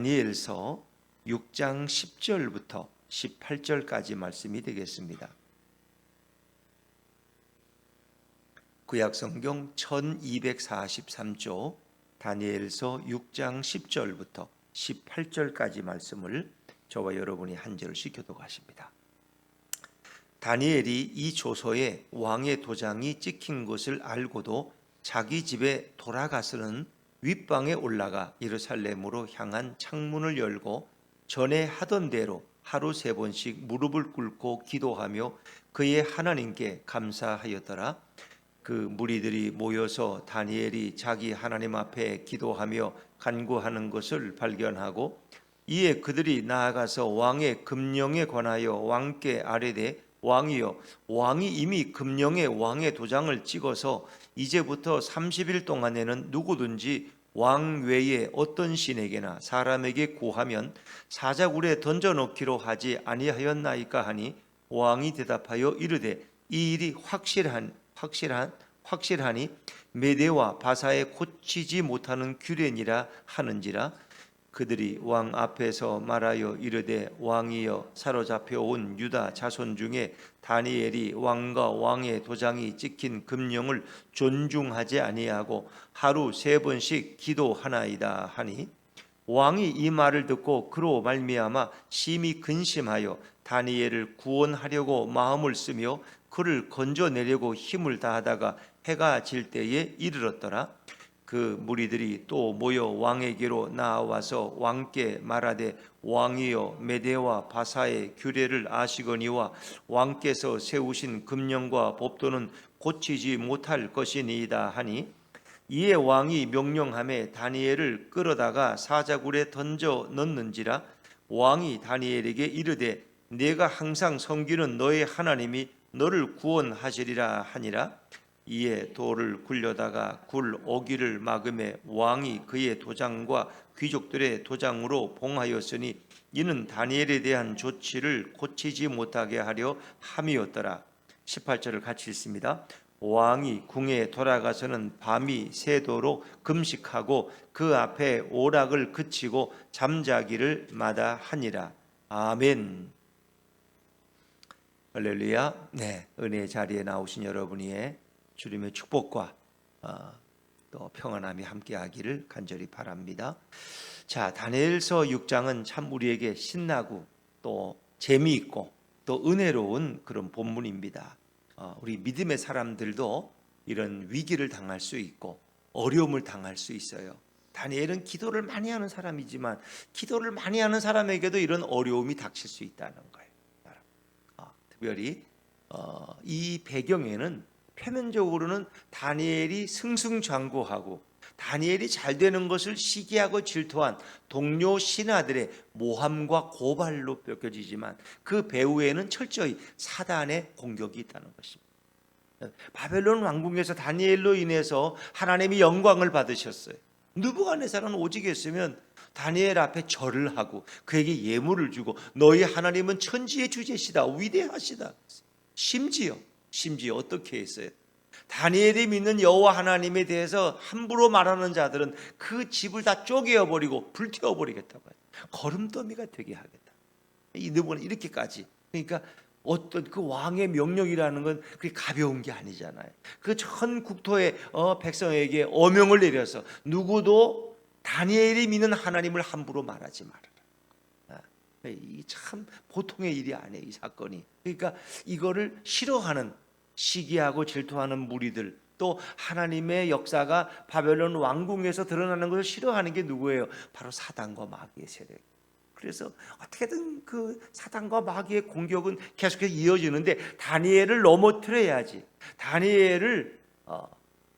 다니엘서 6장 10절부터 18절까지 말씀이 되겠습니다. 구약성경 1243조 다니엘서 6장 10절부터 18절까지 말씀을 저와 여러분이 한 절씩 교독하십니다. 다니엘이 이 조서에 왕의 도장이 찍힌 것을 알고도 자기 집에 돌아가서는 윗방에 올라가 예루살렘으로 향한 창문을 열고 전에 하던 대로 하루 3번씩 무릎을 꿇고 기도하며 그의 하나님께 감사하였더라. 그 무리들이 모여서 다니엘이 자기 하나님 앞에 기도하며 간구하는 것을 발견하고 이에 그들이 나아가서 왕의 금령에 관하여 왕께 아뢰되 왕이여, 왕이 이미 금령에 왕의 도장을 찍어서 이제부터 30일 동안에는 누구든지 왕 외에 어떤 신에게나 사람에게 구하면 사자굴에 던져놓기로 하지 아니하였나이까 하니 왕이 대답하여 이르되 이 일이 확실하니 메대와 바사에 고치지 못하는 규례니라 하는지라. 그들이 왕 앞에서 말하여 이르되 왕이여, 사로잡혀 온 유다 자손 중에 다니엘이 왕과 왕의 도장이 찍힌 금령을 존중하지 아니하고 하루 3번씩 기도하나이다 하니 왕이 이 말을 듣고 그로 말미암아 심히 근심하여 다니엘을 구원하려고 마음을 쓰며 그를 건져내려고 힘을 다하다가 해가 질 때에 이르렀더라. 그 무리들이 또 모여 왕에게로 나와서 왕께 말하되 왕이여, 메대와 바사의 규례를 아시거니와 왕께서 세우신 금령과 법도는 고치지 못할 것이니이다 하니 이에 왕이 명령하매 다니엘을 끌어다가 사자굴에 던져 넣는지라. 왕이 다니엘에게 이르되 내가 항상 섬기는 너의 하나님이 너를 구원하시리라 하니라. 이에 돌을 굴려다가 굴 오기를 막음에 왕이 그의 도장과 귀족들의 도장으로 봉하였으니 이는 다니엘에 대한 조치를 고치지 못하게 하려 함이었더라. 18절을 같이 읽습니다. 왕이 궁에 돌아가서는 밤이 새도록 금식하고 그 앞에 오락을 그치고 잠자기를 마다하니라. 아멘. 할렐루야. 네, 은혜의 자리에 나오신 여러분의 주님의 축복과 또 평안함이 함께하기를 간절히 바랍니다. 자, 다니엘서 6장은 참 우리에게 신나고 또 재미있고 또 은혜로운 그런 본문입니다. 우리 믿음의 사람들도 이런 위기를 당할 수 있고 어려움을 당할 수 있어요. 다니엘은 기도를 많이 하는 사람이지만 기도를 많이 하는 사람에게도 이런 어려움이 닥칠 수 있다는 거예요. 특별히 이 배경에는 표면적으로는 다니엘이 승승장구하고 다니엘이 잘 되는 것을 시기하고 질투한 동료 신하들의 모함과 고발로 엮여지지만 그 배후에는 철저히 사단의 공격이 있다는 것입니다. 바벨론 왕궁에서 다니엘로 인해서 하나님이 영광을 받으셨어요. 느부갓네살은 오직 했으면 다니엘 앞에 절을 하고 그에게 예물을 주고 너희 하나님은 천지의 주제시다, 위대하시다. 심지어 어떻게 했어요? 다니엘이 믿는 여호와 하나님에 대해서 함부로 말하는 자들은 그 집을 다 쪼개어버리고 불태워버리겠다고 해요. 거름더미가 되게 하겠다. 이 느부갓은 이렇게까지. 그러니까 어떤 그 왕의 명령이라는 건 그게 가벼운 게 아니잖아요. 그 전 국토의 백성에게 어명을 내려서 누구도 다니엘이 믿는 하나님을 함부로 말하지 말아라. 이 참 보통의 일이 아니에요, 이 사건이. 그러니까 이거를 싫어하는, 시기하고 질투하는 무리들, 또 하나님의 역사가 바벨론 왕궁에서 드러나는 것을 싫어하는 게 누구예요? 바로 사단과 마귀의 세력. 그래서 어떻게든 그 사단과 마귀의 공격은 계속해서 이어지는데 다니엘을 넘어뜨려야지, 다니엘을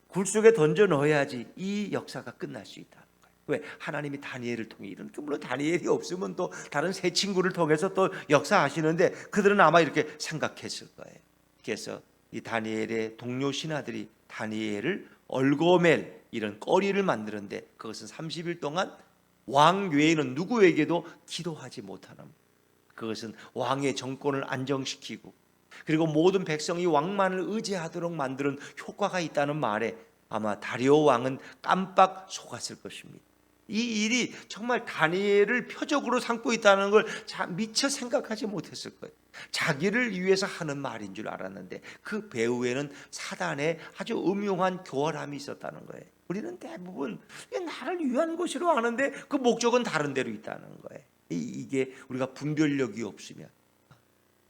굴 속에 던져 넣어야지 이 역사가 끝날 수 있다. 왜? 하나님이 다니엘을 통해 이런, 물론 다니엘이 없으면 또 다른 세 친구를 통해서 또 역사하시는데 그들은 아마 이렇게 생각했을 거예요. 그래서 이 다니엘의 동료 신하들이 다니엘을 얽어맬 이런 거리를 만드는데 그것은 30일 동안 왕 외에는 누구에게도 기도하지 못하는, 그것은 왕의 정권을 안정시키고 그리고 모든 백성이 왕만을 의지하도록 만드는 효과가 있다는 말에 아마 다리오 왕은 깜빡 속았을 것입니다. 이 일이 정말 다니엘을 표적으로 삼고 있다는 걸 미처 생각하지 못했을 거예요. 자기를 위해서 하는 말인 줄 알았는데 그 배후에는 사단의 아주 음흉한 교활함이 있었다는 거예요. 우리는 대부분 나를 위한 것으로 아는데 그 목적은 다른 데로 있다는 거예요. 이게 우리가 분별력이 없으면,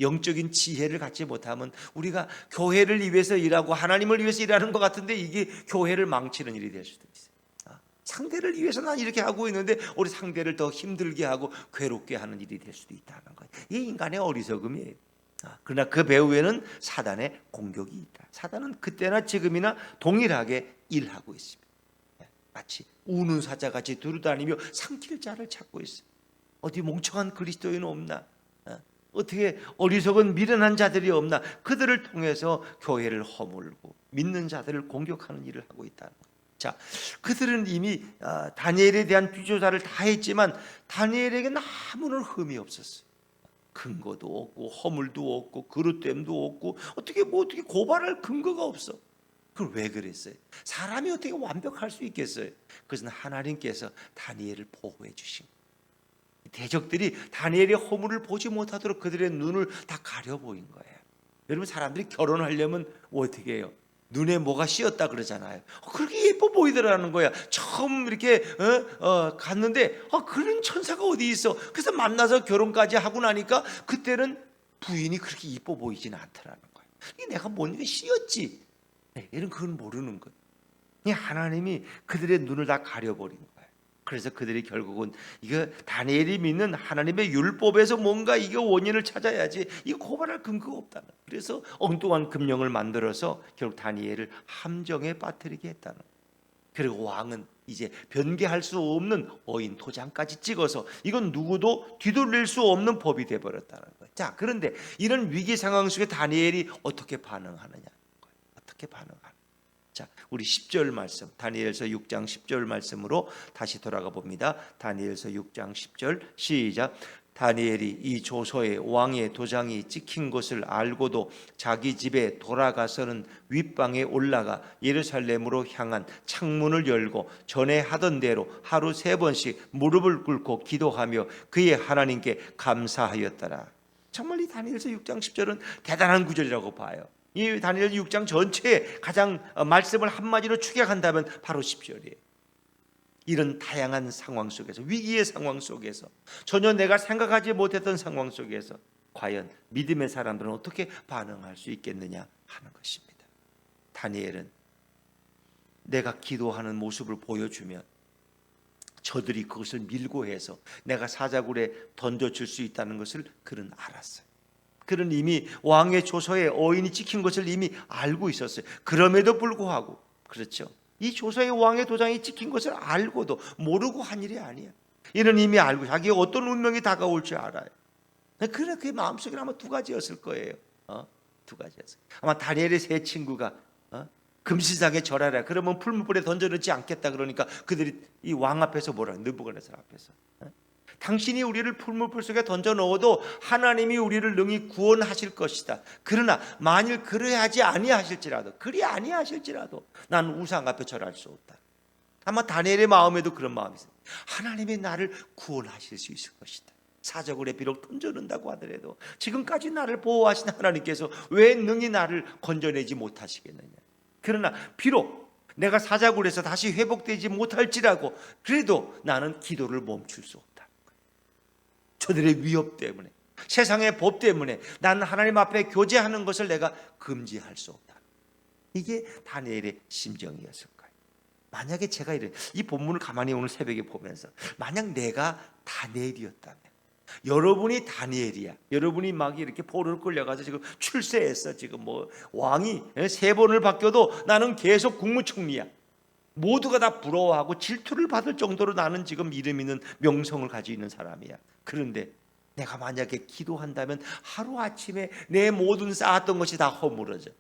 영적인 지혜를 갖지 못하면 우리가 교회를 위해서 일하고 하나님을 위해서 일하는 것 같은데 이게 교회를 망치는 일이 될 수도 있어요. 상대를 위해서 난 이렇게 하고 있는데 우리 상대를 더 힘들게 하고 괴롭게 하는 일이 될 수도 있다는 거예요. 이게 인간의 어리석음이에요. 그러나 그 배후에는 사단의 공격이 있다. 사단은 그때나 지금이나 동일하게 일하고 있습니다. 마치 우는 사자같이 두루다니며 삼킬 자를 찾고 있어요. 어디 멍청한 그리스도인은 없나? 어떻게 어리석은 미련한 자들이 없나? 그들을 통해서 교회를 허물고 믿는 자들을 공격하는 일을 하고 있다는 거예요. 자, 그들은 이미 다니엘에 대한 뒤조사를 다 했지만 다니엘에게는 아무런 흠이 없었어요. 근거도 없고 허물도 없고 그릇됨도 없고 어떻게 고발할 근거가 없어. 그걸 왜 그랬어요? 사람이 어떻게 완벽할 수 있겠어요? 그것은 하나님께서 다니엘을 보호해 주신 거예요. 대적들이 다니엘의 허물을 보지 못하도록 그들의 눈을 다 가려 보인 거예요. 여러분, 사람들이 결혼하려면 어떻게 해요? 눈에 뭐가 씌었다 그러잖아요. 그렇게 예뻐 보이더라는 거야. 처음 이렇게 갔는데 그런 천사가 어디 있어? 그래서 만나서 결혼까지 하고 나니까 그때는 부인이 그렇게 이뻐 보이지는 않더라는 거예요. 이게 내가 뭔가 씌었지. 얘는 그건 모르는 거예요. 하나님이 그들의 눈을 다 가려버린 거예요. 그래서 그들이 결국은 이거 다니엘이 믿는 하나님의 율법에서 뭔가 이게 원인을 찾아야지 이거 고발할 근거가 없다는 거예요. 그래서 엉뚱한 금령을 만들어서 결국 다니엘을 함정에 빠뜨리게 했다는 거예요. 그리고 왕은 이제 변개할 수 없는 어인 도장까지 찍어서 이건 누구도 뒤돌릴 수 없는 법이 되어버렸다는 거예요. 자, 그런데 이런 위기 상황 속에 다니엘이 어떻게 반응하느냐? 어떻게 반응하느냐? 자, 우리 10절 말씀, 다니엘서 6장 10절 말씀으로 다시 돌아가 봅니다. 다니엘서 6장 10절 시작. 다니엘이 이 조서에 왕의 도장이 찍힌 것을 알고도 자기 집에 돌아가서는 윗방에 올라가 예루살렘으로 향한 창문을 열고 전에 하던 대로 하루 3번씩 무릎을 꿇고 기도하며 그의 하나님께 감사하였더라. 정말 이 다니엘서 6장 10절은 대단한 구절이라고 봐요. 이 다니엘 6장 전체에 가장 말씀을 한마디로 축약한다면 바로 10절이에요. 이런 다양한 상황 속에서, 위기의 상황 속에서, 전혀 내가 생각하지 못했던 상황 속에서 과연 믿음의 사람들은 어떻게 반응할 수 있겠느냐 하는 것입니다. 다니엘은 내가 기도하는 모습을 보여주면 저들이 그것을 밀고 해서 내가 사자굴에 던져줄 수 있다는 것을 그는 알았어요. 그는 이미 왕의 조서에 어인이 찍힌 것을 이미 알고 있었어요. 그럼에도 불구하고, 그렇죠, 이 조서에 왕의 도장이 찍힌 것을 알고도 모르고 한 일이 아니야. 이는 이미 알고 자기가 어떤 운명이 다가올 줄 알아요. 그래, 그의 마음속에 아마 2가지였을 거예요. 2가지였어요. 아마 다니엘의 3 친구가 금시장에 절하라, 그러면 풀무불에 던져넣지 않겠다 그러니까 그들이 이 왕 앞에서 뭐라, 느부갓네살 앞에서 당신이 우리를 풀무불 속에 던져 넣어도 하나님이 우리를 능히 구원하실 것이다. 그러나 만일 그래야지 아니하실지라도, 그리 아니하실지라도 난 우상 앞에 절할 수 없다. 아마 다니엘의 마음에도 그런 마음이 있어요. 하나님이 나를 구원하실 수 있을 것이다. 사자굴에 비록 던져놓는다고 하더라도 지금까지 나를 보호하신 하나님께서 왜 능히 나를 건져내지 못하시겠느냐. 그러나 비록 내가 사자굴에서 다시 회복되지 못할지라도 그래도 나는 기도를 멈출 수 없다. 저들의 위협 때문에, 세상의 법 때문에 나는 하나님 앞에 교제하는 것을 내가 금지할 수 없다. 이게 다니엘의 심정이었을 거예요. 만약에 제가 이 본문을 가만히 오늘 새벽에 보면서 만약 내가 다니엘이었다면, 여러분이 다니엘이야, 여러분이 막 이렇게 포로를 끌려가서 지금 출세했어, 지금 뭐 왕이 3번을 바뀌어도 나는 계속 국무총리야, 모두가 다 부러워하고 질투를 받을 정도로 나는 지금 이름 있는 명성을 가지고 있는 사람이야. 그런데 내가 만약에 기도한다면 하루아침에 내 모든 쌓았던 것이 다 허물어져.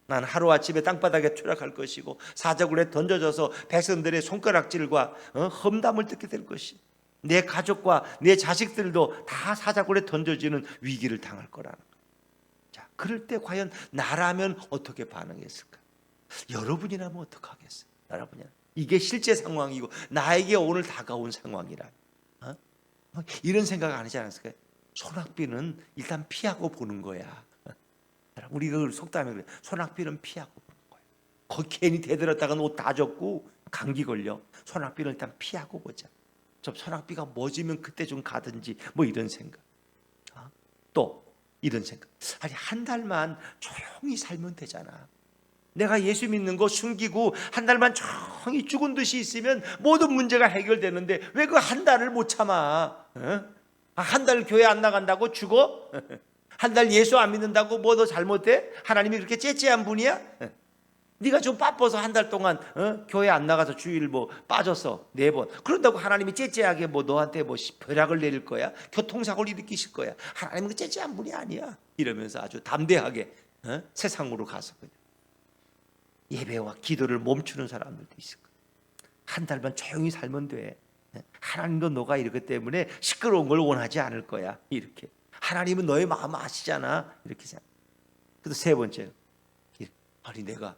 난 하루아침에 땅바닥에 추락할 것이고 사자굴에 던져져서 백성들의 손가락질과 험담을 듣게 될 것이, 내 가족과 내 자식들도 다 사자굴에 던져지는 위기를 당할 거라는 거야. 자, 그럴 때 과연 나라면 어떻게 반응했을까? 여러분이라면 어떡하겠어요? 여러분이야. 이게 실제 상황이고 나에게 오늘 다가온 상황이라. 어? 이런 생각 안 하지 않았을까요? 소낙비는 일단 피하고 보는 거야. 우리 그 속담에 그래. 소낙비는 피하고 보는 거야. 거기 괜히 대들었다가 옷 다 젖고 감기 걸려. 소낙비는 일단 피하고 보자. 저 소낙비가 멎으면 그때 좀 가든지 뭐 이런 생각. 또 이런 생각. 아니 한 달만 조용히 살면 되잖아. 내가 예수 믿는 거 숨기고 한 달만 조용히 죽은 듯이 있으면 모든 문제가 해결되는데 왜 그 한 달을 못 참아? 한 달 교회 안 나간다고 죽어? 한 달 예수 안 믿는다고 뭐 더 잘못돼? 하나님이 그렇게 째째한 분이야? 네가 좀 바빠서 한 달 동안 교회 안 나가서 주일 뭐 빠졌어 4번. 그런다고 하나님이 째째하게 뭐 너한테 뭐 벼락을 내릴 거야? 교통사고를 일으키실 거야? 하나님은 그 째째한 분이 아니야. 이러면서 아주 담대하게 세상으로 가서 그냥 예배와 기도를 멈추는 사람들도 있을 거야. 한 달만 조용히 살면 돼. 하나님도 너가 이렇기 때문에 시끄러운 걸 원하지 않을 거야. 이렇게 하나님은 너의 마음 아시잖아. 이렇게 생각. 그래서 세 번째는 아니 내가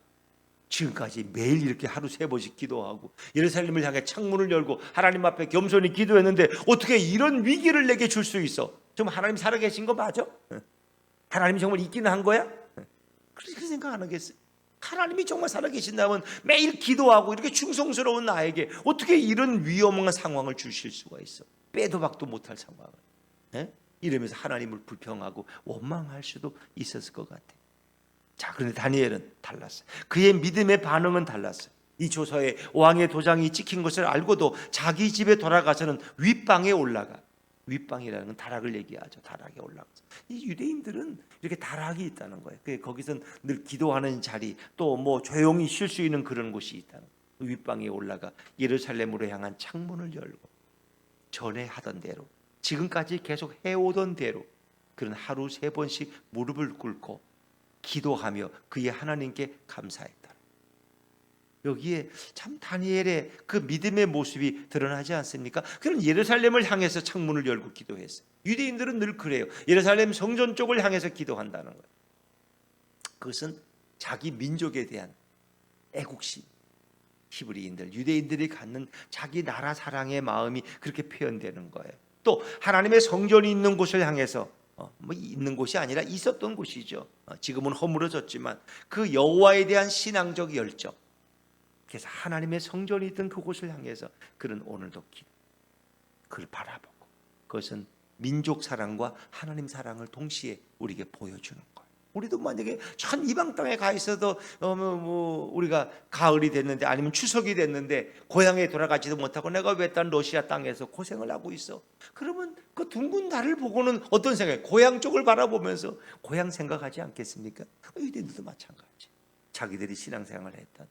지금까지 매일 이렇게 하루 3번씩 기도하고 예루살렘을 향해 창문을 열고 하나님 앞에 겸손히 기도했는데 어떻게 이런 위기를 내게 줄 수 있어? 좀 하나님 살아계신 거 맞아? 하나님이 정말 있기는 한 거야? 그렇게 생각 안 하겠어요? 하나님이 정말 살아계신다면 매일 기도하고 이렇게 충성스러운 나에게 어떻게 이런 위험한 상황을 주실 수가 있어? 빼도 박도 못할 상황을. 이러면서 하나님을 불평하고 원망할 수도 있었을 것 같아. 자, 그런데 다니엘은 달랐어요. 그의 믿음의 반응은 달랐어요. 이 조서에 왕의 도장이 찍힌 것을 알고도 자기 집에 돌아가서는 윗방에 올라가. 윗방이라는 건 다락을 얘기하죠. 다락에 올라가서. 이 유대인들은 이렇게 다락이 있다는 거예요. 거기서 늘 기도하는 자리, 또 뭐 조용히 쉴 수 있는 그런 곳이 있다는 거예요. 윗방에 올라가 예루살렘으로 향한 창문을 열고 전에 하던 대로, 지금까지 계속 해오던 대로 그런 하루 3번씩 무릎을 꿇고 기도하며 그의 하나님께 감사했다. 여기에 참 다니엘의 그 믿음의 모습이 드러나지 않습니까? 그는 예루살렘을 향해서 창문을 열고 기도했어요. 유대인들은 늘 그래요. 예루살렘 성전 쪽을 향해서 기도한다는 거예요. 그것은 자기 민족에 대한 애국심. 히브리인들, 유대인들이 갖는 자기 나라 사랑의 마음이 그렇게 표현되는 거예요. 또 하나님의 성전이 있는 곳을 향해서 뭐 있는 곳이 아니라 있었던 곳이죠. 지금은 허물어졌지만 그 여호와에 대한 신앙적 열정. 그래서 하나님의 성전이 있던 그곳을 향해서 그는 오늘도 그를 바라보고, 그것은 민족 사랑과 하나님 사랑을 동시에 우리에게 보여주는 거예요. 우리도 만약에 전 이방 땅에 가 있어도 우리가 가을이 됐는데 아니면 추석이 됐는데 고향에 돌아가지도 못하고 내가 왜 딴 러시아 땅에서 고생을 하고 있어? 그러면 그 둥근 달을 보고는 어떤 생각이에요? 고향 쪽을 바라보면서 고향 생각하지 않겠습니까? 유대인들도 마찬가지. 자기들이 신앙생활을 했던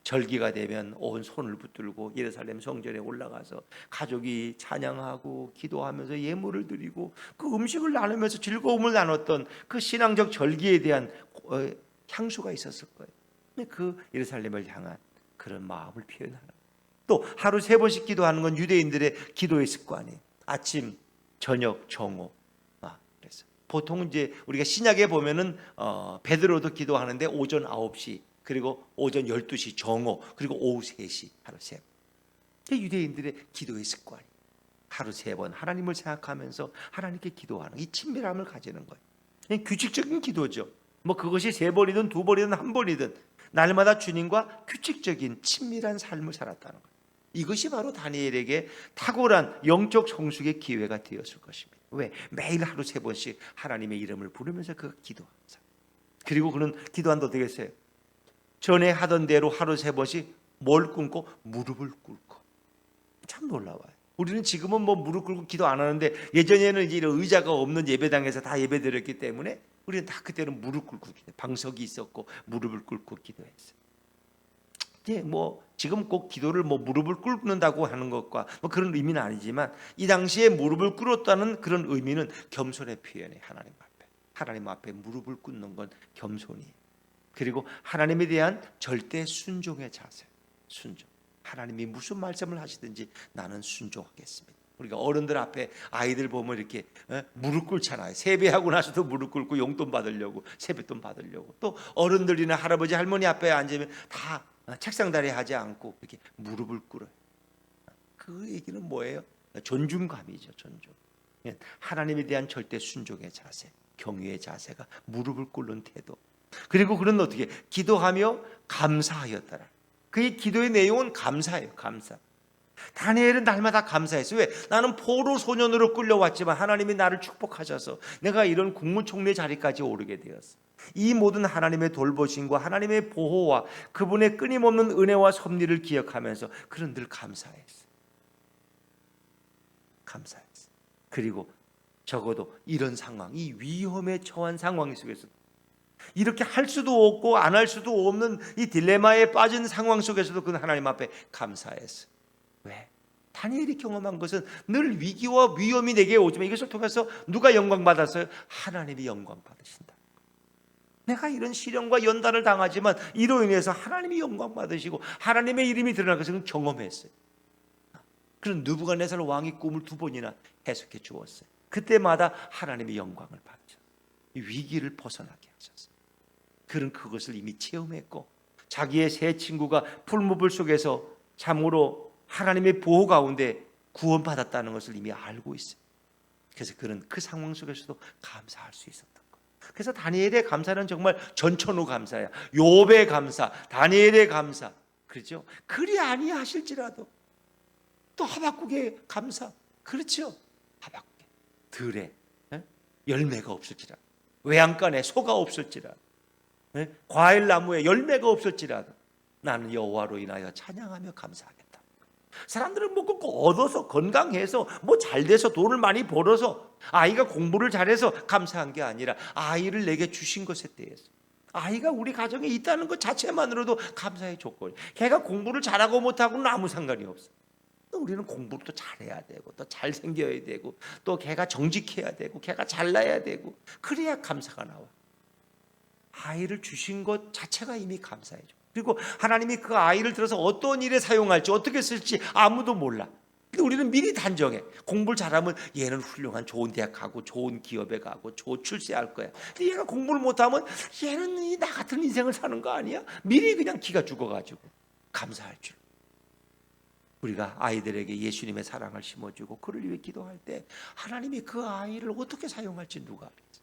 절기가 되면 온 손을 붙들고 예루살렘 성전에 올라가서 가족이 찬양하고 기도하면서 예물을 드리고 그 음식을 나누면서 즐거움을 나눴던 그 신앙적 절기에 대한 향수가 있었을 거예요. 그 예루살렘을 향한 그런 마음을 표현하는. 또 하루 3번씩 기도하는 건 유대인들의 기도의 습관이에요. 아침, 저녁, 정오. 그래서 보통 이제 우리가 신약에 보면은 베드로도 기도하는데 오전 9시, 그리고 오전 12시 정오, 그리고 오후 3시 하루 3번. 유대인들의 기도의 습관이 하루 3번 하나님을 생각하면서 하나님께 기도하는 이 친밀함을 가지는 거예요. 그냥 규칙적인 기도죠. 뭐 그것이 3번이든 2번이든 1번이든 날마다 주님과 규칙적인 친밀한 삶을 살았다는 거예요. 이것이 바로 다니엘에게 탁월한 영적 성숙의 기회가 되었을 것입니다. 왜? 매일 하루 3번씩 하나님의 이름을 부르면서 그가 기도합니다. 그리고 그는 기도한다 어떻게 했어요? 전에 하던 대로 하루 3번씩 뭘 꿇고? 무릎을 꿇고. 참 놀라워요. 우리는 지금은 뭐 무릎 꿇고 기도 안 하는데 예전에는 이제 이런 의자가 없는 예배당에서 다 예배드렸기 때문에 우리는 다 그때는 무릎 꿇고 기도, 방석이 있었고 무릎을 꿇고 기도했어요. 이제 뭐 지금 꼭 기도를 뭐 무릎을 꿇는다고 하는 것과 뭐 그런 의미는 아니지만 이 당시에 무릎을 꿇었다는 그런 의미는 겸손의 표현이에요. 하나님 앞에 무릎을 꿇는 건 겸손이에요. 그리고 하나님에 대한 절대 순종의 자세. 순종. 하나님이 무슨 말씀을 하시든지 나는 순종하겠습니다. 우리가 어른들 앞에 아이들 보면 이렇게 무릎 꿇잖아요. 세배하고 나서도 무릎 꿇고 용돈 받으려고, 세뱃돈 받으려고. 또 어른들이나 할아버지 할머니 앞에 앉으면 다 책상다리 하지 않고 이렇게 무릎을 꿇어요. 그 얘기는 뭐예요? 존중감이죠. 존중. 하나님에 대한 절대 순종의 자세, 경외의 자세가 무릎을 꿇는 태도. 그리고 그는 어떻게 기도하며 감사하였더라. 그의 기도의 내용은 감사예요. 감사. 다니엘은 날마다 감사했어요. 왜? 나는 포로 소년으로 끌려왔지만 하나님이 나를 축복하셔서 내가 이런 국무총리 자리까지 오르게 되었어. 이 모든 하나님의 돌보심과 하나님의 보호와 그분의 끊임없는 은혜와 섭리를 기억하면서 그는 늘 감사했어요. 감사했어요. 그리고 적어도 이런 상황, 이 위험에 처한 상황 속에서 이렇게 할 수도 없고 안 할 수도 없는 이 딜레마에 빠진 상황 속에서도 그는 하나님 앞에 감사했어요. 왜? 다니엘이 경험한 것은 늘 위기와 위험이 내게 오지만 이것을 통해서 누가 영광 받았어요? 하나님이 영광 받으신다. 내가 이런 시련과 연단을 당하지만 이로 인해서 하나님이 영광 받으시고 하나님의 이름이 드러날 것을 경험했어요. 그런 느부갓네살 왕이 꿈을 2번이나 해석해 주었어요. 그때마다 하나님의 영광을 받으셨어요. 위기를 벗어나게 하셨어요. 그는 그것을 이미 체험했고 자기의 세 친구가 풀무불 속에서 참으로 하나님의 보호 가운데 구원받았다는 것을 이미 알고 있어요. 그래서 그는 그 상황 속에서도 감사할 수 있었던 거예요. 그래서 다니엘의 감사는 정말 전천후 감사야. 욥의 감사, 다니엘의 감사, 그렇죠? 그리 아니하실지라도 또 하박국의 감사, 그렇죠? 하박국의 들에 열매가 없을지라도, 외양간에 소가 없을지라도, 과일 나무에 열매가 없을지라도 나는 여호와로 인하여 찬양하며 감사하겠다. 사람들은 뭐 꼭 얻어서 건강해서 뭐 잘돼서 돈을 많이 벌어서 아이가 공부를 잘해서 감사한 게 아니라 아이를 내게 주신 것에 대해서, 아이가 우리 가정에 있다는 것 자체만으로도 감사의 조건이에요. 걔가 공부를 잘하고 못하고는 아무 상관이 없어. 또 우리는 공부를 또 잘해야 되고 또 잘생겨야 되고 또 걔가 정직해야 되고 걔가 잘나야 되고 그래야 감사가 나와. 아이를 주신 것 자체가 이미 감사해줘. 그리고 하나님이 그 아이를 들어서 어떤 일에 사용할지 어떻게 쓸지 아무도 몰라. 근데 우리는 미리 단정해. 공부를 잘하면 얘는 훌륭한 좋은 대학 가고 좋은 기업에 가고 좋은 출세할 거야. 근데 얘가 공부를 못하면 얘는 나 같은 인생을 사는 거 아니야? 미리 그냥 기가 죽어가지고 감사할 줄. 우리가 아이들에게 예수님의 사랑을 심어주고 그를 위해 기도할 때 하나님이 그 아이를 어떻게 사용할지 누가 알겠어요?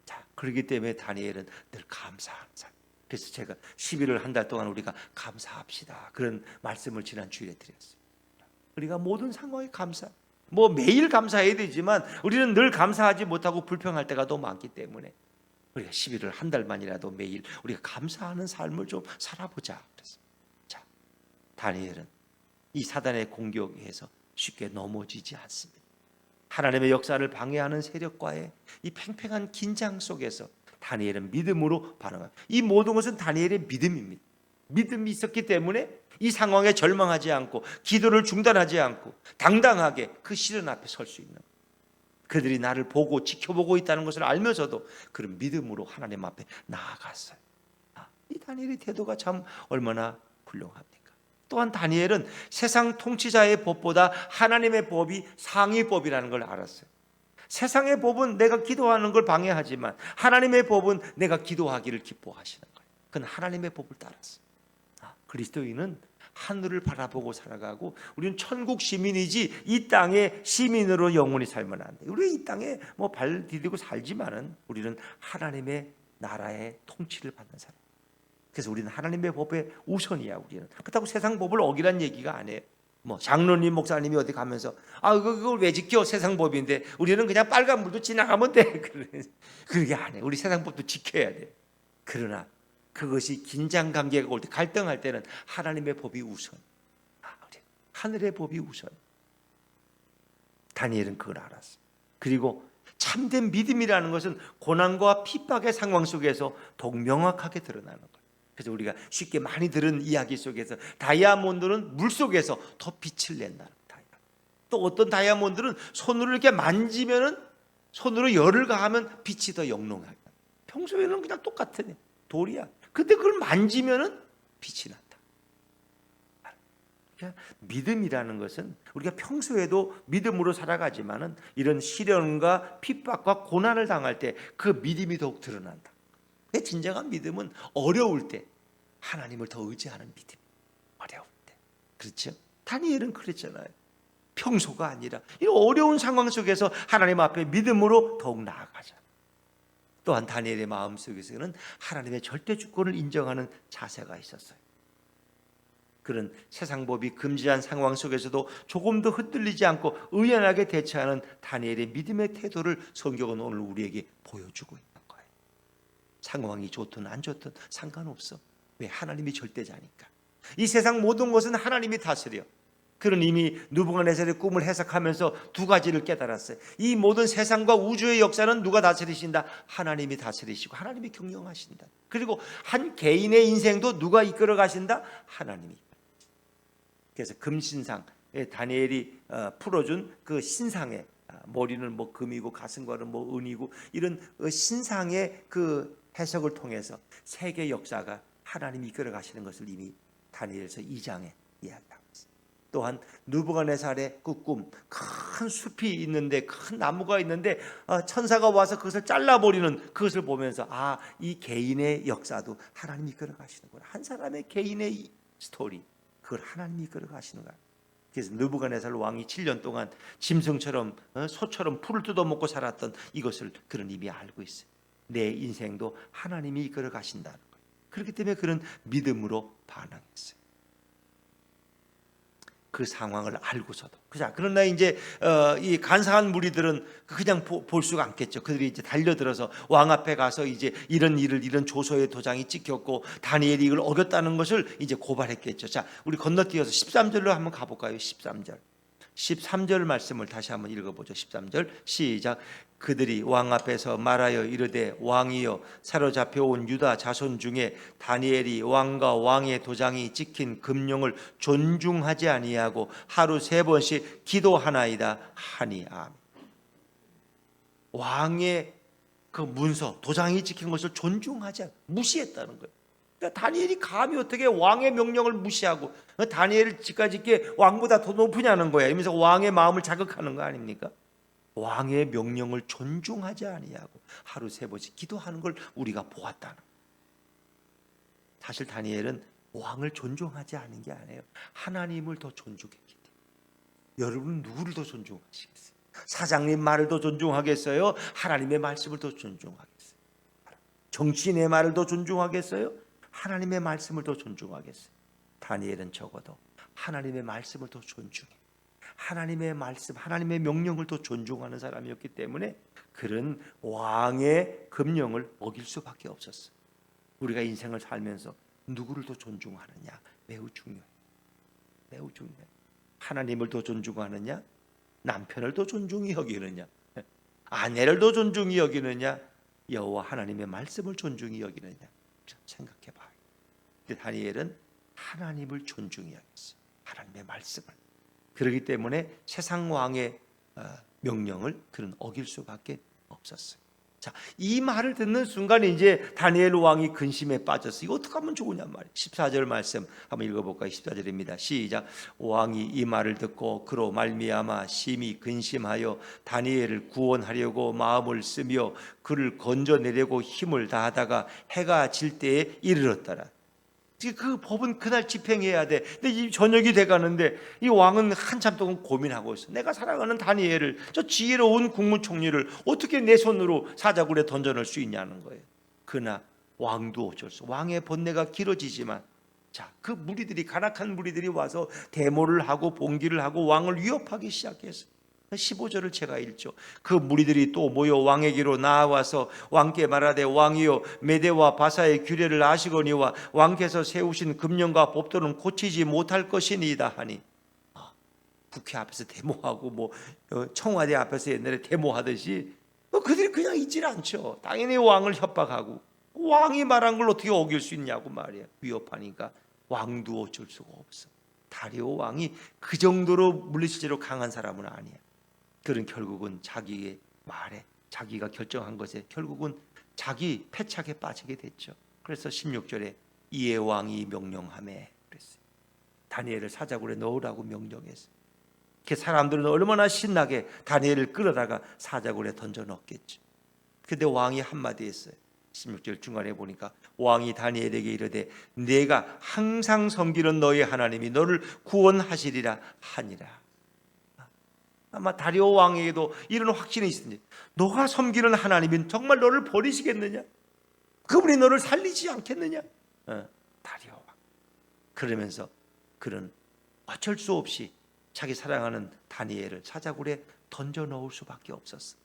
자, 그렇기 때문에 다니엘은 늘 감사한 삶. 그래서 제가 11월 한 달 동안 우리가 감사합시다 그런 말씀을 지난 주일에 드렸어요. 우리가 모든 상황에 감사, 뭐 매일 감사해야 되지만 우리는 늘 감사하지 못하고 불평할 때가 너무 많기 때문에 우리가 11월 한 달만이라도 매일 우리가 감사하는 삶을 좀 살아보자 그랬어요. 자, 다니엘은 이 사단의 공격에서 쉽게 넘어지지 않습니다. 하나님의 역사를 방해하는 세력과의 이 팽팽한 긴장 속에서 다니엘은 믿음으로 반응합니다. 이 모든 것은 다니엘의 믿음입니다. 믿음이 있었기 때문에 이 상황에 절망하지 않고 기도를 중단하지 않고 당당하게 그 시련 앞에 설 수 있는, 그들이 나를 보고 지켜보고 있다는 것을 알면서도 그런 믿음으로 하나님 앞에 나아갔어요. 이 다니엘의 태도가 참 얼마나 훌륭합니까? 또한 다니엘은 세상 통치자의 법보다 하나님의 법이 상위법이라는 걸 알았어요. 세상의 법은 내가 기도하는 걸 방해하지만 하나님의 법은 내가 기도하기를 기뻐하시는 거예요. 그건 하나님의 법을 따랐어요. 그리스도인은 하늘을 바라보고 살아가고 우리는 천국 시민이지 이 땅의 시민으로 영원히 살면 안 돼요. 우리 이 땅에 뭐 발 디디고 살지만은 우리는 하나님의 나라의 통치를 받는 사람. 그래서 우리는 하나님의 법에 우선이야. 우리는 그렇다고 세상 법을 어기란 얘기가 아니에요. 뭐 장로님 목사님이 어디 가면서 그걸 왜 지켜? 세상 법인데 우리는 그냥 빨간불도 지나가면 돼. 그게 아니에요. 우리 세상 법도 지켜야 돼. 그러나 그것이 긴장 관계가 올 때, 갈등할 때는 하나님의 법이 우선. 하늘의 법이 우선. 다니엘은 그걸 알았어. 그리고 참된 믿음이라는 것은 고난과 핍박의 상황 속에서 더욱 명확하게 드러나는 거예요. 그래서 우리가 쉽게 많이 들은 이야기 속에서 다이아몬드는 물 속에서 더 빛을 낸다는 거예요. 또 어떤 다이아몬드는 손으로 이렇게 만지면은, 손으로 열을 가하면 빛이 더 영롱하게. 평소에는 그냥 똑같은 돌이야. 근데 그걸 만지면은 빛이 난다. 그러니까 믿음이라는 것은 우리가 평소에도 믿음으로 살아가지만은 이런 시련과 핍박과 고난을 당할 때 그 믿음이 더욱 드러난다. 진정한 믿음은 어려울 때 하나님을 더 의지하는 믿음. 어려울 때. 그렇죠? 다니엘은 그랬잖아요. 평소가 아니라 이 어려운 상황 속에서 하나님 앞에 믿음으로 더욱 나아가자. 또한 다니엘의 마음속에서는 하나님의 절대 주권을 인정하는 자세가 있었어요. 그런 세상 법이 금지한 상황 속에서도 조금도 흔들리지 않고 의연하게 대처하는 다니엘의 믿음의 태도를 성경은 오늘 우리에게 보여주고 있는 거예요. 상황이 좋든 안 좋든 상관없어. 왜? 하나님이 절대자니까. 이 세상 모든 것은 하나님이 다스려. 그는 이미 느부갓네살의 꿈을 해석하면서 두 가지를 깨달았어요. 이 모든 세상과 우주의 역사는 누가 다스리신다? 하나님이 다스리시고 하나님이 경영하신다. 그리고 한 개인의 인생도 누가 이끌어 가신다? 하나님이. 그래서 금신상, 다니엘이 풀어준 그 신상에 머리는 뭐 금이고 가슴과는 뭐 은이고 이런 신상의 그 해석을 통해서 세계 역사가 하나님이 이끌어 가시는 것을 이미 다니엘서 2장에 이야기하고 있습니다. 또한 느부갓네살의 그 꿈, 큰 숲이 있는데 큰 나무가 있는데 천사가 와서 그것을 잘라버리는 그것을 보면서 이 개인의 역사도 하나님이 이끌어 가시는구나. 한 사람의 개인의 스토리, 그걸 하나님이 이끌어 가시는 거야. 그래서 느부갓네살 왕이 7년 동안 짐승처럼 소처럼 풀을 뜯어먹고 살았던 이것을 그는 이미 알고 있어요. 내 인생도 하나님이 이끌어 가신다는 거예요. 그렇기 때문에 그는 믿음으로 반응했어요. 그 상황을 알고서도. 그러나 이제 이 간사한 무리들은 그냥 볼 수가 않겠죠. 그들이 이제 달려들어서 왕 앞에 가서 이제 이런 조서의 도장이 찍혔고 다니엘이 이걸 어겼다는 것을 이제 고발했겠죠. 자, 우리 건너뛰어서 13절로 한번 가볼까요? 13절 말씀을 다시 한번 읽어보죠. 13절 시작. 그들이 왕 앞에서 말하여 이르되 왕이여 사로잡혀온 유다 자손 중에 다니엘이 왕과 왕의 도장이 찍힌 금령을 존중하지 아니하고 하루 3번씩 기도하나이다 하니 아멘. 왕의 그 문서 도장이 찍힌 것을 존중하지 않고 무시했다는 거예요. 그러니까 다니엘이 감히 어떻게 왕의 명령을 무시하고 다니엘을 지까짓게 왕보다 더 높으냐는 거야. 이러면서 왕의 마음을 자극하는 거 아닙니까? 왕의 명령을 존중하지 아니하고 하루 3번씩 기도하는 걸 우리가 보았다는 거예요. 사실 다니엘은 왕을 존중하지 않은 게 아니에요. 하나님을 더 존중했기 때문에. 여러분은 누구를 더 존중하시겠어요? 사장님 말을 더 존중하겠어요? 하나님의 말씀을 더 존중하겠어요? 정치인의 말을 더 존중하겠어요? 하나님의 말씀을 더 존중하겠어요? 다니엘은 적어도 하나님의 말씀을 더 존중해. 하나님의 말씀, 하나님의 명령을 더 존중하는 사람이었기 때문에 그런 왕의 금령을 어길 수밖에 없었어요. 우리가 인생을 살면서 누구를 더 존중하느냐 매우 중요해요. 매우 중요해요. 하나님을 더 존중하느냐, 남편을 더 존중히 여기느냐, 아내를 더 존중히 여기느냐, 여호와 하나님의 말씀을 존중히 여기느냐 생각해봐요. 다니엘은 하나님을 존중히 여겼어요. 하나님의 말씀을. 그렇기 때문에 세상 왕의 명령을 그는 어길 수밖에 없었어요. 자, 이 말을 듣는 순간 이제 다니엘 왕이 근심에 빠졌어요. 이거 어떻게 하면 좋으냐 말이에요. 14절 말씀 한번 읽어볼까요? 14절입니다. 시작. 왕이 이 말을 듣고 그로 말미암아 심히 근심하여 다니엘을 구원하려고 마음을 쓰며 그를 건져내려고 힘을 다하다가 해가 질 때에 이르렀더라. 그 법은 그날 집행해야 돼. 근데 이 저녁이 돼가는데 이 왕은 한참 동안 고민하고 있어. 내가 사랑하는 다니엘을, 저 지혜로운 국무총리를 어떻게 내 손으로 사자굴에 던져넣을 수 있냐는 거예요. 그러나 왕도 어쩔 수. 왕의 번뇌가 길어지지만, 자, 그 무리들이, 간악한 무리들이 와서 데모를 하고 봉기를 하고 왕을 위협하기 시작했어요. 15절을 제가 읽죠. 그 무리들이 또 모여 왕에게로 나와서 왕께 말하되 왕이여 메대와 바사의 규례를 아시거니와 왕께서 세우신 금령과 법도는 고치지 못할 것이니이다 하니, 국회 앞에서 데모하고 뭐 청와대 앞에서 옛날에 데모하듯이 그들이 그냥 있질 않죠. 당연히 왕을 협박하고 왕이 말한 걸 어떻게 어길 수 있냐고 말이야. 위협하니까 왕도 어쩔 수가 없어. 다리오 왕이 그 정도로 물리치제로 강한 사람은 아니야. 그는 결국은 자기의 말에, 자기가 결정한 것에 결국은 자기 패착에 빠지게 됐죠. 그래서 16절에 이에 왕이 명령하매 그랬어요. 다니엘을 사자굴에 넣으라고 명령했어요. 그 사람들은 얼마나 신나게 다니엘을 끌어다가 사자굴에 던져 넣었겠죠. 근데 왕이 한마디 했어요. 16절 중간에 보니까 왕이 다니엘에게 이르되 내가 항상 섬기는 너의 하나님이 너를 구원하시리라 하니라. 아마 다리오 왕에게도 이런 확신이 있으니 너가 섬기는 하나님은 정말 너를 버리시겠느냐? 그분이 너를 살리지 않겠느냐? 다리오 왕. 그러면서 그는 어쩔 수 없이 자기 사랑하는 다니엘을 사자굴에 던져 넣을 수밖에 없었어.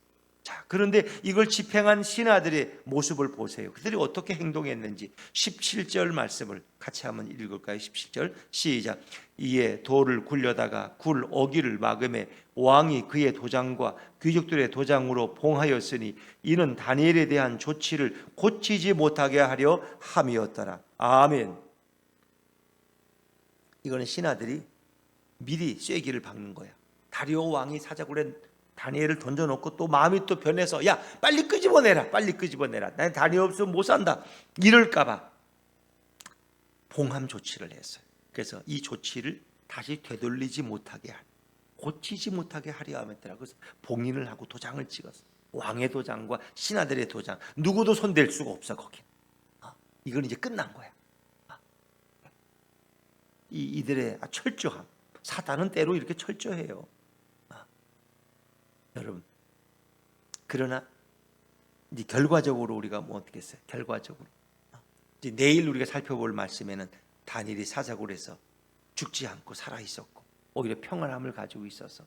자, 그런데 이걸 집행한 신하들의 모습을 보세요. 그들이 어떻게 행동했는지 17절 말씀을 같이 한번 읽을까요? 17절 시작. 이에 돌을 굴려다가 굴 어기를 막음에 왕이 그의 도장과 귀족들의 도장으로 봉하였으니 이는 다니엘에 대한 조치를 고치지 못하게 하려 함이었더라. 아멘. 이거는 신하들이 미리 쐐기를 박는 거야. 다리오 왕이 사자굴에 다니엘을 던져놓고 또 마음이 또 변해서 야 빨리 끄집어내라, 빨리 끄집어내라, 난 다니엘 없으면 못 산다 이럴까봐 봉함 조치를 했어요. 그래서 이 조치를 다시 되돌리지 못하게 고치지 못하게 하려 하였더라. 그래서 봉인을 하고 도장을 찍었어. 왕의 도장과 신하들의 도장, 누구도 손댈 수가 없어 거기. 이건 이제 끝난 거야. 이들의 철저함. 사단은 때로 이렇게 철저해요. 여러분, 그러나 이제 결과적으로 우리가 뭐 어떻게 했어요? 결과적으로 이제 내일 우리가 살펴볼 말씀에는 다니엘이 사자굴에서 죽지 않고 살아 있었고 오히려 평안함을 가지고 있어서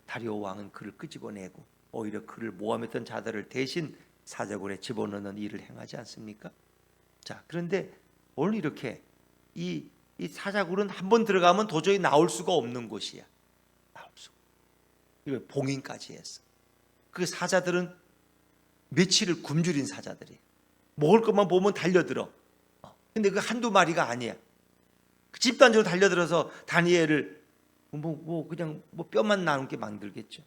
다리오 왕은 그를 끄집어내고 오히려 그를 모함했던 자들을 대신 사자굴에 집어넣는 일을 행하지 않습니까? 자, 그런데 오늘 이렇게 이 사자굴은 한번 들어가면 도저히 나올 수가 없는 곳이야. 나올 수가. 이거 봉인까지 했어. 그 사자들은 며칠을 굶주린 사자들이 먹을 것만 보면 달려들어. 근데 그 한두 마리가 아니야. 그 집단적으로 달려들어서 다니엘을 그냥 뼈만 나누게 만들겠죠.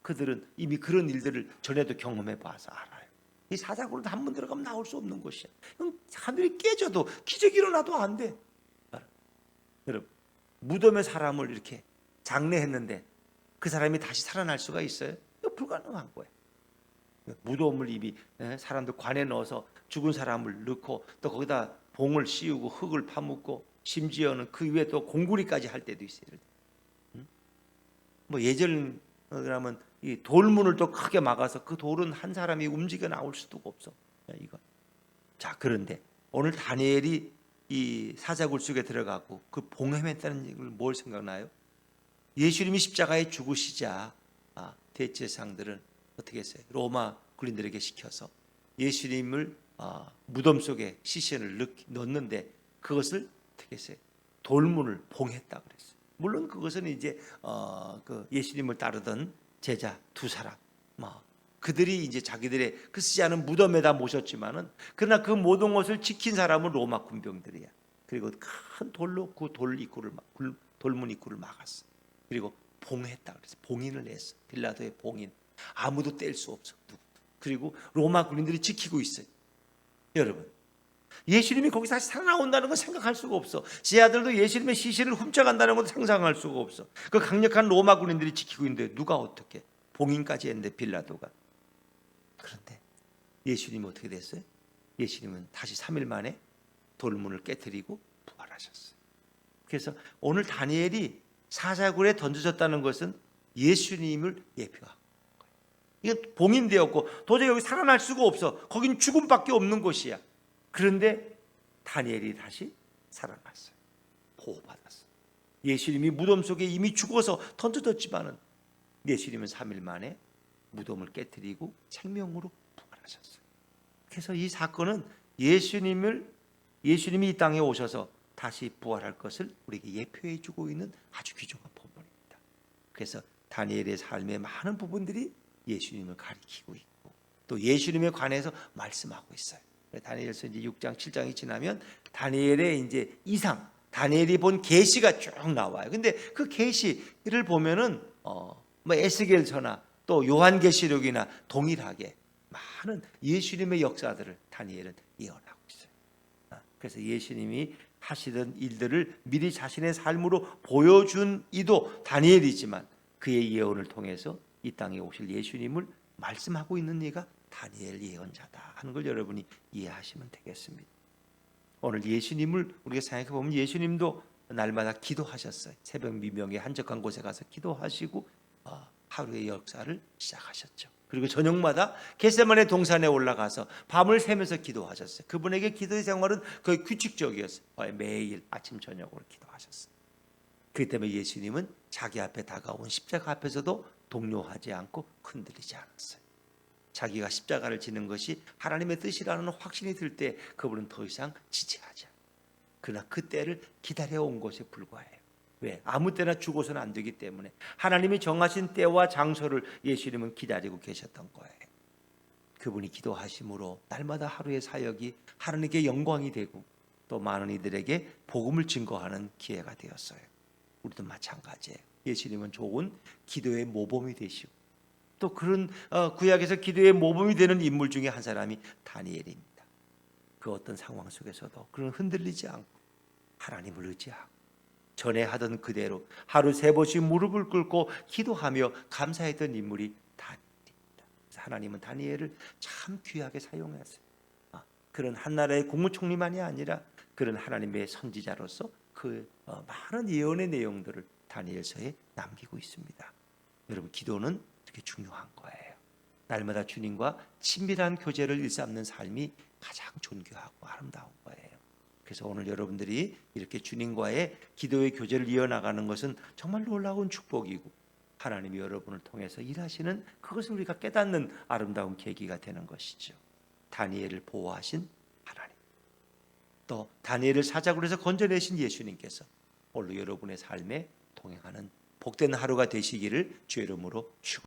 그들은 이미 그런 일들을 전에도 경험해 봐서 알아요. 이 사자굴은 한번 들어가면 나올 수 없는 곳이야. 하늘이 깨져도 기적이 일어나도 안 돼. 여러분, 무덤에 사람을 이렇게 장례했는데 그 사람이 다시 살아날 수가 있어요? 이거 불가능한 거예요. 무덤을 이미 사람들 관에 넣어서 죽은 사람을 넣고 또 거기다 봉을 씌우고 흙을 파묻고 심지어는 그 위에 또 공구리까지 할 때도 있어요. 뭐 예전 그러면 이 돌문을 또 크게 막아서 그 돌은 한 사람이 움직여 나올 수도 없어. 이거. 자, 그런데 오늘 다니엘이 이 사자굴 속에 들어가고 그 봉함했다는 걸 뭘 생각나요? 예수님이 십자가에 죽으시자 대제사장들은 어떻게 했어요? 로마 군인들에게 시켜서 예수님을 무덤 속에 시신을 넣는데 그것을 어떻게 했어요? 돌문을 봉했다 그랬어요. 물론 그것은 이제 그 예수님을 따르던 제자 두 사람, 그들이 이제 자기들의 그 쓰지 않은 무덤에다 모셨지만은 그러나 그 모든 것을 지킨 사람은 로마 군병들이야. 그리고 큰 돌로 그 돌문 입구를 막았어. 그리고 봉했다 그래서 봉인을 했어. 빌라도의 봉인. 아무도 뗄 수 없어. 그리고 로마 군인들이 지키고 있어요. 여러분, 예수님이 거기서 다시 살아나온다는 건 생각할 수가 없어. 제 아들도 예수님의 시신을 훔쳐간다는 것도 상상할 수가 없어. 그 강력한 로마 군인들이 지키고 있는데 누가 어떻게 봉인까지 했는데 빌라도가. 그런데 예수님이 어떻게 됐어요? 예수님은 다시 3일 만에 돌문을 깨뜨리고 부활하셨어요. 그래서 오늘 다니엘이 사자굴에 던져졌다는 것은 예수님을 예표하고 이게 봉인되었고 도저히 여기 살아날 수가 없어. 거긴 죽음밖에 없는 곳이야. 그런데 다니엘이 다시 살아났어요. 보호받았어요. 예수님이 무덤 속에 이미 죽어서 던져졌지만은 예수님은 3일 만에 무덤을 깨뜨리고 생명으로 부활하셨어요. 그래서 이 사건은 예수님이 이 땅에 오셔서 다시 부활할 것을 우리에게 예표해 주고 있는 아주 귀중한 본문입니다. 그래서 다니엘의 삶의 많은 부분들이 예수님을 가리키고 있고 또 예수님에 관해서 말씀하고 있어요. 다니엘서 이제 6장, 7장이 지나면 다니엘의 이제 이상, 다니엘이 본 계시가 쭉 나와요. 근데 그 계시를 보면은 뭐 에스겔서나 또 요한계시록이나 동일하게 많은 예수님의 역사들을 다니엘은 예언하고 있어요. 그래서 예수님이 하시던 일들을 미리 자신의 삶으로 보여준 이도 다니엘이지만 그의 예언을 통해서 이 땅에 오실 예수님을 말씀하고 있는 이가 다니엘 예언자다 하는 걸 여러분이 이해하시면 되겠습니다. 오늘 예수님을 우리가 생각해 보면 예수님도 날마다 기도하셨어요. 새벽 미명에 한적한 곳에 가서 기도하시고 하루의 역사를 시작하셨죠. 그리고 저녁마다 겟세마네 동산에 올라가서 밤을 새면서 기도하셨어요. 그분에게 기도의 생활은 거의 규칙적이었어요. 매일 아침 저녁으로 기도하셨어요. 그렇기 때문에 예수님은 자기 앞에 다가온 십자가 앞에서도 동요하지 않고 흔들리지 않았어요. 자기가 십자가를 지는 것이 하나님의 뜻이라는 확신이 들 때 그분은 더 이상 지체하지 않아요. 그러나 그 때를 기다려온 것에 불과해요. 왜? 아무 때나 죽어서는 안 되기 때문에 하나님이 정하신 때와 장소를 예수님은 기다리고 계셨던 거예요. 그분이 기도하심으로 날마다 하루의 사역이 하나님께 영광이 되고 또 많은 이들에게 복음을 증거하는 기회가 되었어요. 우리도 마찬가지예요. 예수님은 좋은 기도의 모범이 되시고 또 그런 구약에서 기도의 모범이 되는 인물 중에 한 사람이 다니엘입니다. 그 어떤 상황 속에서도 그는 흔들리지 않고 하나님을 의지하고 전에 하던 그대로 하루 3번씩 무릎을 꿇고 기도하며 감사했던 인물이 다니엘입니다. 그래서 하나님은 다니엘을 참 귀하게 사용했어요. 그런 한 나라의 국무총리만이 아니라 그런 하나님의 선지자로서 그 많은 예언의 내용들을 다니엘서에 남기고 있습니다. 여러분, 기도는 이렇게 중요한 거예요. 날마다 주님과 친밀한 교제를 일삼는 삶이 가장 존귀하고 아름다운 거예요. 그래서 오늘 여러분들이 이렇게 주님과의 기도의 교제를 이어나가는 것은 정말 놀라운 축복이고 하나님이 여러분을 통해서 일하시는 그것을 우리가 깨닫는 아름다운 계기가 되는 것이죠. 다니엘을 보호하신 하나님, 또 다니엘을 사자굴에서 해서 건져내신 예수님께서 오늘 여러분의 삶에 동행하는 복된 하루가 되시기를 주의 이름으로 축원합니다.